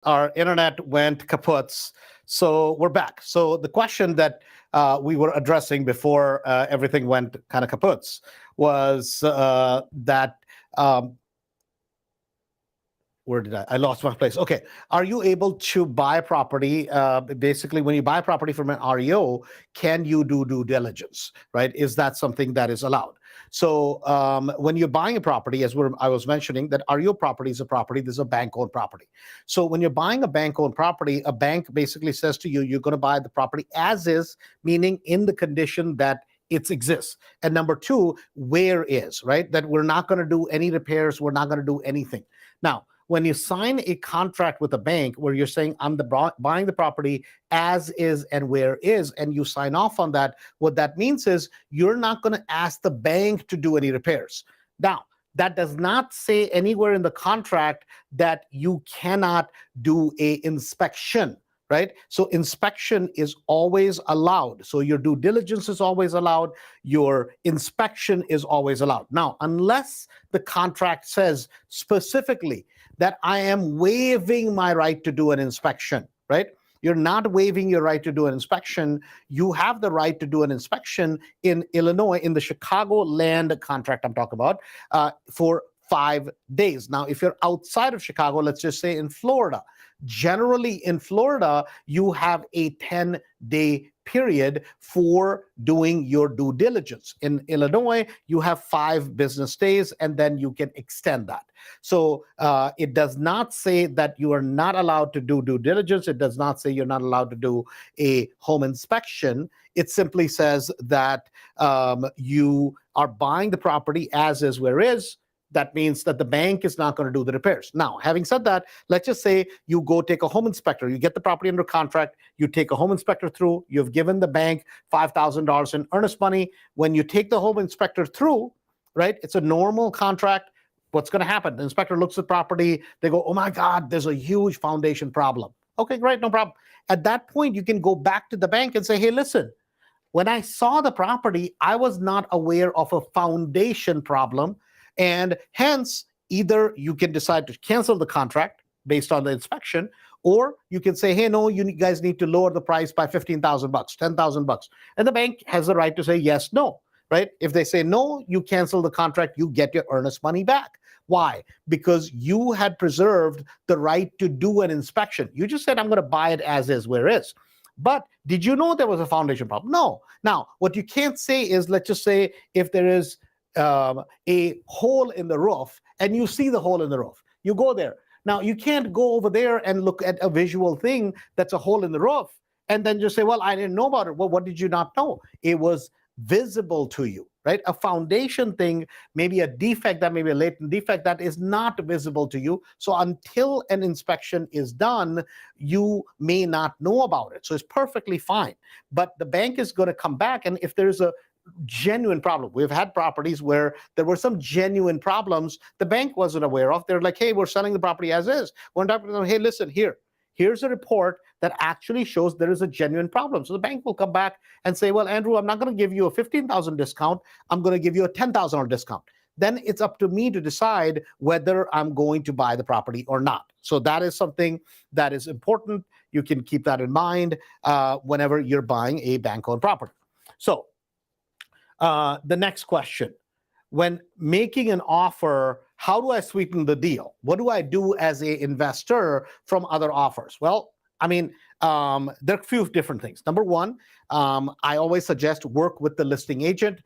our internet went kaputs. So we're back. So the question that we were addressing before everything went kind of kaputs was that where did I lost my place. Okay. Are you able to buy property? Basically, when you buy property from an REO, can you do due diligence, right? Is that something that is allowed? So when you're buying a property, I was mentioning, that REO property is a property, this is a bank-owned property. So when you're buying a bank-owned property, a bank basically says to you, you're going to buy the property as is, meaning in the condition that it exists. And number two, where is, right? That we're not going to do any repairs, we're not going to do anything. Now, when you sign a contract with a bank where you're saying, I'm buying the property as is and where is, and you sign off on that, what that means is you're not going to ask the bank to do any repairs. Now, that does not say anywhere in the contract that you cannot do a inspection, right? So inspection is always allowed. So your due diligence is always allowed. Your inspection is always allowed. Now, unless the contract says specifically that I am waiving my right to do an inspection, right? You're not waiving your right to do an inspection. You have the right to do an inspection in Illinois, in the Chicago land contract I'm talking about, for 5 days. Now, if you're outside of Chicago, let's just say in Florida, generally in Florida, you have a 10-day period for doing your due diligence. In Illinois, you have 5 business days, and then you can extend that. So it does not say that you are not allowed to do due diligence. It does not say you're not allowed to do a home inspection. It simply says that you are buying the property as is, where is. That means that the bank is not going to do the repairs. Now, having said that, let's just say you go take a home inspector. You get the property under contract. You take a home inspector through. You've given the bank $5,000 in earnest money. When you take the home inspector through, right, it's a normal contract. What's going to happen? The inspector looks at the property. They go, oh, my God, there's a huge foundation problem. Okay, great, no problem. At that point, you can go back to the bank and say, hey, listen, when I saw the property, I was not aware of a foundation problem. And hence, either you can decide to cancel the contract based on the inspection, or you can say, hey, no, you guys need to lower the price by $15,000, $10,000. And the bank has the right to say yes, no, right? If they say no, you cancel the contract, you get your earnest money back. Why? Because you had preserved the right to do an inspection. You just said, I'm going to buy it as is, where is. But did you know there was a foundation problem? No. Now, what you can't say is, let's just say if there is a hole in the roof and you see the hole in the roof, you go there. Now, you can't go over there and look at a visual thing that's a hole in the roof and then just say, well, I didn't know about it. Well, what did you not know? It was visible to you, right? A foundation thing, maybe a defect, that may be a latent defect that is not visible to you. So until an inspection is done, you may not know about it. So it's perfectly fine. But the bank is going to come back, and if there's a genuine problem. We've had properties where there were some genuine problems the bank wasn't aware of. They're like, hey, we're selling the property as is. We're talking to them, hey, listen, here's a report that actually shows there is a genuine problem. So the bank will come back and say, well, Andrew, I'm not going to give you a $15,000 discount. I'm going to give you a $10,000 discount. Then it's up to me to decide whether I'm going to buy the property or not. So that is something that is important. You can keep that in mind whenever you're buying a bank-owned property. So the next question, when making an offer, how do I sweeten the deal? What do I do as an investor from other offers? Well, I mean, there are a few different things. Number one, I always suggest work with the listing agent.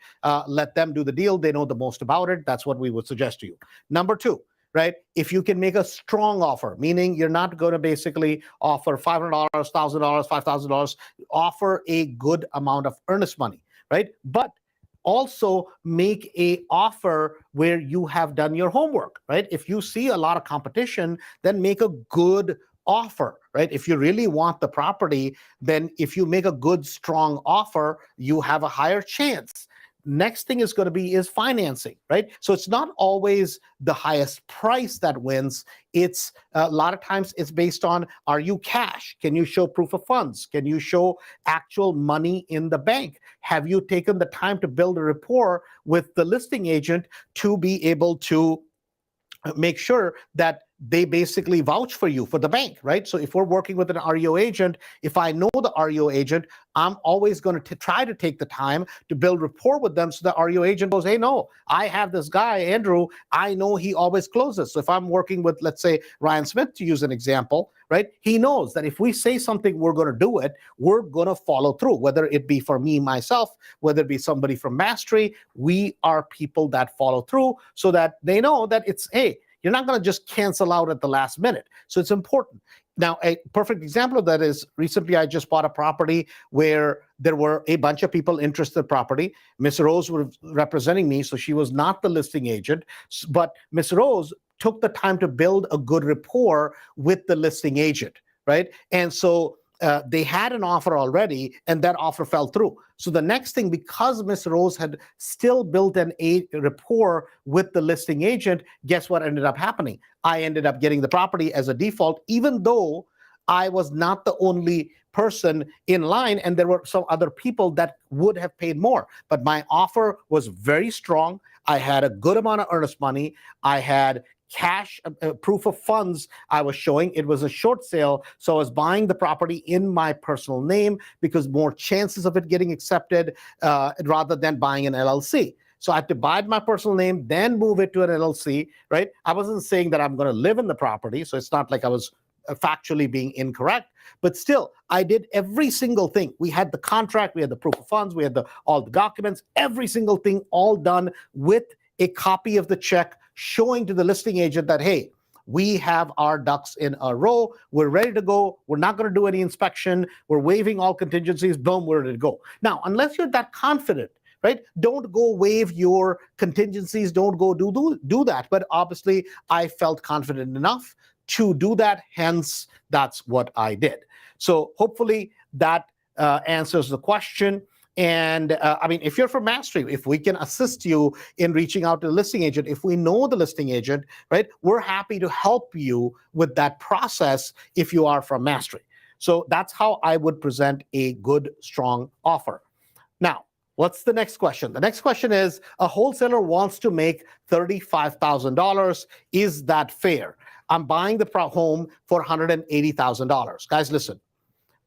Let them do the deal. They know the most about it. That's what we would suggest to you. Number two, right? If you can make a strong offer, meaning you're not going to basically offer $500, $1,000, $5,000, offer a good amount of earnest money, right? But also make a offer where you have done your homework, right? If you see a lot of competition, then make a good offer, right? If you really want the property, then if you make a good, strong offer, you have a higher chance. Next thing is going to be is financing, right? So it's not always the highest price that wins. It's a lot of times it's based on, are you cash? Can you show proof of funds? Can you show actual money in the bank? Have you taken the time to build a rapport with the listing agent to be able to make sure that they basically vouch for you for the bank, right? So if we're working with an REO agent, if I know the REO agent, I'm always going to try to take the time to build rapport with them, so the REO agent goes, hey, no, I have this guy, Andrew, I know he always closes. So if I'm working with, let's say, Ryan Smith, to use an example, right? He knows that if we say something, we're going to do it, we're going to follow through, whether it be for me, myself, whether it be somebody from Mastery. We are people that follow through, so that they know that it's, hey, you're not going to just cancel out at the last minute. So it's important. Now, a perfect example of that is recently I just bought a property where there were a bunch of people interested in the property. Miss Rose was representing me, so she was not the listing agent, but Miss Rose took the time to build a good rapport with the listing agent, right? And so they had an offer already, and that offer fell through. So the next thing, because Miss Rose had still built a rapport with the listing agent, guess what ended up happening? I ended up getting the property as a default, even though I was not the only person in line, and there were some other people that would have paid more. But my offer was very strong. I had a good amount of earnest money. I had cash proof of funds I was showing. It was a short sale, so I was buying the property in my personal name because more chances of it getting accepted rather than buying an LLC. So I had to buy it in my personal name, then move it to an LLC, right? I wasn't saying that I'm going to live in the property, so it's not like I was factually being incorrect, but still, I did every single thing. We had the contract, we had the proof of funds, we had all the documents, every single thing, all done with a copy of the check, showing to the listing agent that, hey, we have our ducks in a row. We're ready to go. We're not going to do any inspection. We're waiving all contingencies. Boom, we're ready to go. Now, unless you're that confident, right, don't go waive your contingencies. Don't go do that. But obviously, I felt confident enough to do that. Hence, that's what I did. So hopefully that answers the question. And I mean, if you're from Mastery, if we can assist you in reaching out to the listing agent, if we know the listing agent, right, we're happy to help you with that process if you are from Mastery. So that's how I would present a good, strong offer. Now, what's the next question? The next question is, a wholesaler wants to make $35,000. Is that fair? I'm buying the home for $180,000. Guys, listen,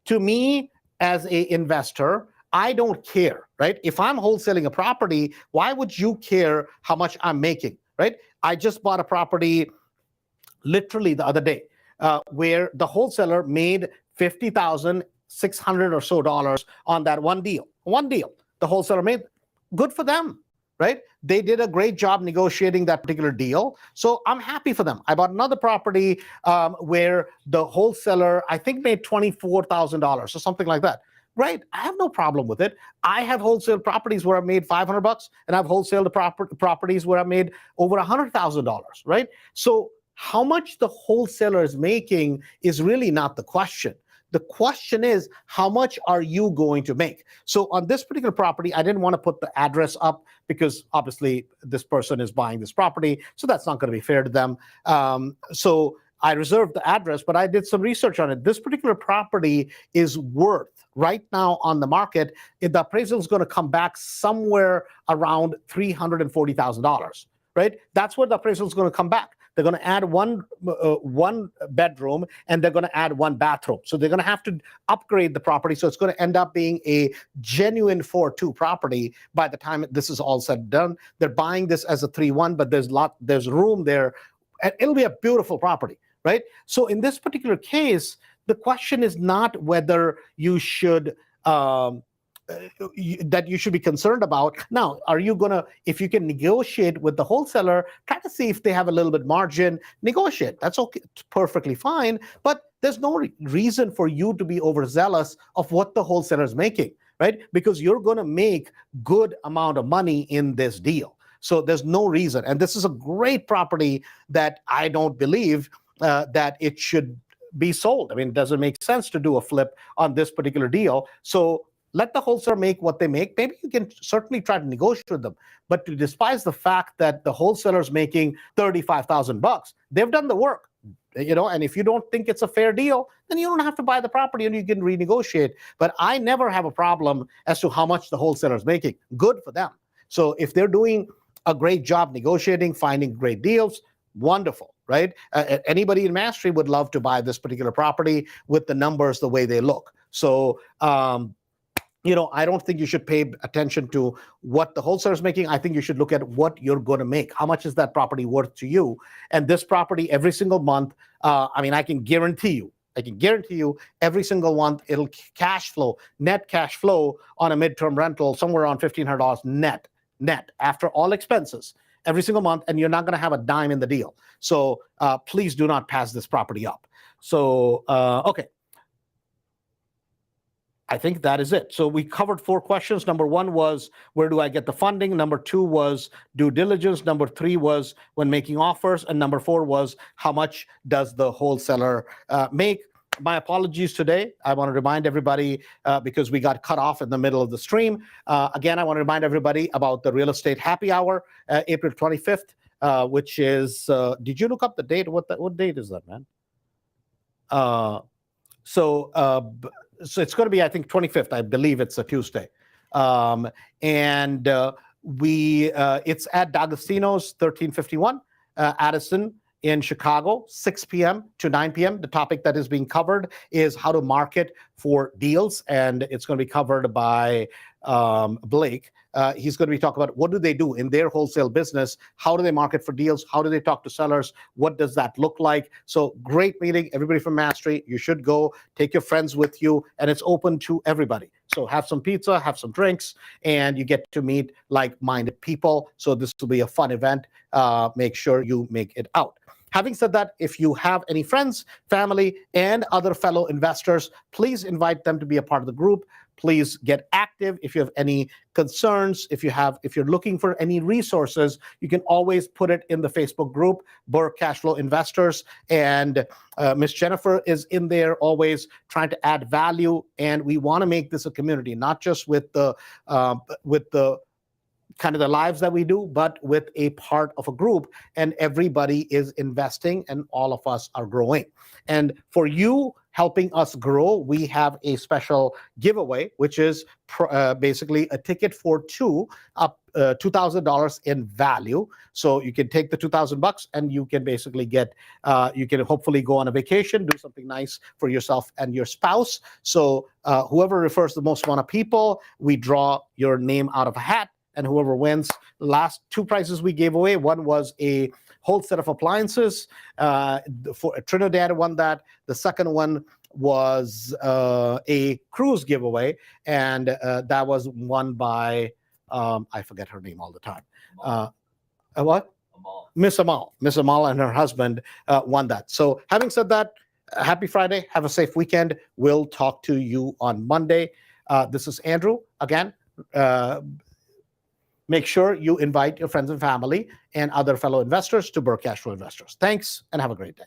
to me as an investor, I don't care, right? If I'm wholesaling a property, why would you care how much I'm making, right? I just bought a property literally the other day where the wholesaler made $50,600 or so on that one deal. One deal the wholesaler made. Good for them, right? They did a great job negotiating that particular deal. So I'm happy for them. I bought another property where the wholesaler, I think, made $24,000 or something like that. Right, I have no problem with it. I have wholesale properties where I've made $500, and I've wholesaled properties where I've made over $100,000. Right. So how much the wholesaler is making is really not the question. The question is, how much are you going to make? So on this particular property, I didn't want to put the address up because obviously this person is buying this property, so that's not going to be fair to them. So I reserved the address, but I did some research on it. This particular property is worth, right now on the market, the appraisal is going to come back somewhere around $340,000, right? That's where the appraisal is going to come back. They're going to add one bedroom, and they're going to add one bathroom. So they're going to have to upgrade the property. So it's going to end up being a genuine 4-2 property by the time this is all said and done. They're buying this as a 3-1, but there's room there. And it'll be a beautiful property, right? So in this particular case, the question is not whether you should that you should be concerned about. Now, are you gonna, if you can negotiate with the wholesaler, try to see if they have a little bit margin, negotiate. That's okay, it's perfectly fine. But there's no reason for you to be overzealous of what the wholesaler is making, right? Because you're gonna make good amount of money in this deal. So there's no reason. And this is a great property that I don't believe that it should be sold. I mean, it doesn't make sense to do a flip on this particular deal. So let the wholesaler make what they make. Maybe you can certainly try to negotiate with them. But to despise the fact that the wholesaler is making $35,000, they've done the work. And if you don't think it's a fair deal, then you don't have to buy the property and you can renegotiate. But I never have a problem as to how much the wholesaler is making. Good for them. So if they're doing a great job negotiating, finding great deals, wonderful. right? Anybody in Mastery would love to buy this particular property with the numbers the way they look. So, I don't think you should pay attention to what the wholesaler is making. I think you should look at what you're going to make. How much is that property worth to you? And this property every single month, I can guarantee you every single month it'll net cash flow on a midterm rental somewhere around $1,500 net after all expenses every single month, and you're not going to have a dime in the deal. So please do not pass this property up. So, okay. I think that is it. So we covered 4 questions. Number 1 was, where do I get the funding? Number 2 was due diligence. Number 3 was when making offers. And number 4 was, how much does the wholesaler make? My apologies today. I want to remind everybody, because we got cut off in the middle of the stream. Again, I want to remind everybody about the real estate happy hour, April 25th, which is, did you look up the date? What date is that, man? So it's going to be, I think, 25th. I believe it's a Tuesday. It's at D'Agostino's, 1351 Addison in Chicago, 6 p.m. to 9 p.m. The topic that is being covered is how to market for deals, and it's going to be covered by Blake. He's going to be talking about what do they do in their wholesale business, how do they market for deals, how do they talk to sellers, what does that look like. So great meeting, everybody from Mastery. You should go, take your friends with you, and it's open to everybody. So have some pizza, have some drinks, and you get to meet like-minded people. So this will be a fun event. Make sure you make it out. Having said that, if you have any friends, family, and other fellow investors, please invite them to be a part of the group. Please get active. If you have any concerns, if you're looking for any resources, you can always put it in the Facebook group, Burke Cashflow Investors. And Miss Jennifer is in there always trying to add value. And we want to make this a community, not just with the kind of the lives that we do, but with a part of a group, and everybody is investing and all of us are growing. And for you helping us grow, we have a special giveaway, which is basically a ticket for 2 up $2,000 in value. So you can take the $2,000 and you can basically get, you can hopefully go on a vacation, do something nice for yourself and your spouse. So whoever refers the most amount of people, we draw your name out of a hat. And whoever wins, last 2 prizes we gave away. One was a whole set of appliances. For Trinidad won that. The second one was a cruise giveaway, and that was won by I forget her name all the time. What? Amal. Miss Amal. Miss Amal and her husband won that. So having said that, happy Friday. Have a safe weekend. We'll talk to you on Monday. This is Andrew again. Make sure you invite your friends and family and other fellow investors to Burke Cashflow Investors. Thanks, and have a great day.